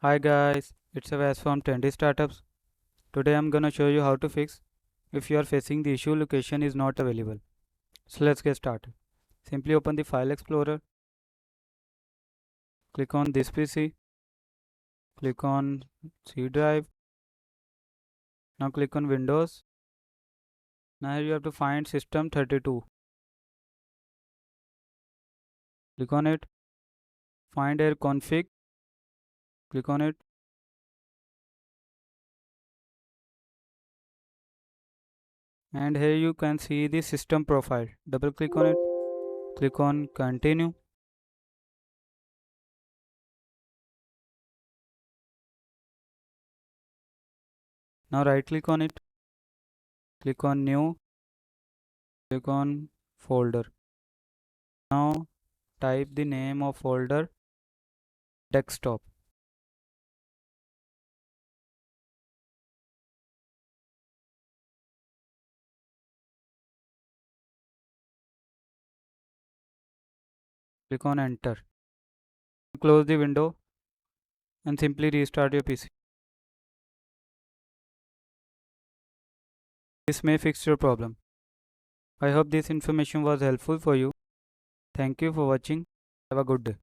Hi guys, it's Avas from 20 Startups. Today I'm gonna show you how to fix if you are facing the issue location is not available. So let's get started. Simply open the File Explorer, click on this PC, click on C drive. Now click on Windows. Now here you have to find System32. Click on it. Find Air Config. Click on it. And here you can see the system profile. Double click on it. Click on Continue. Now right click on it. Click on New. Click on Folder. Now type the name of folder desktop. Click on enter. Close the window and simply restart your PC. This may fix your problem. I hope this information was helpful for you. Thank you for watching. Have a good day.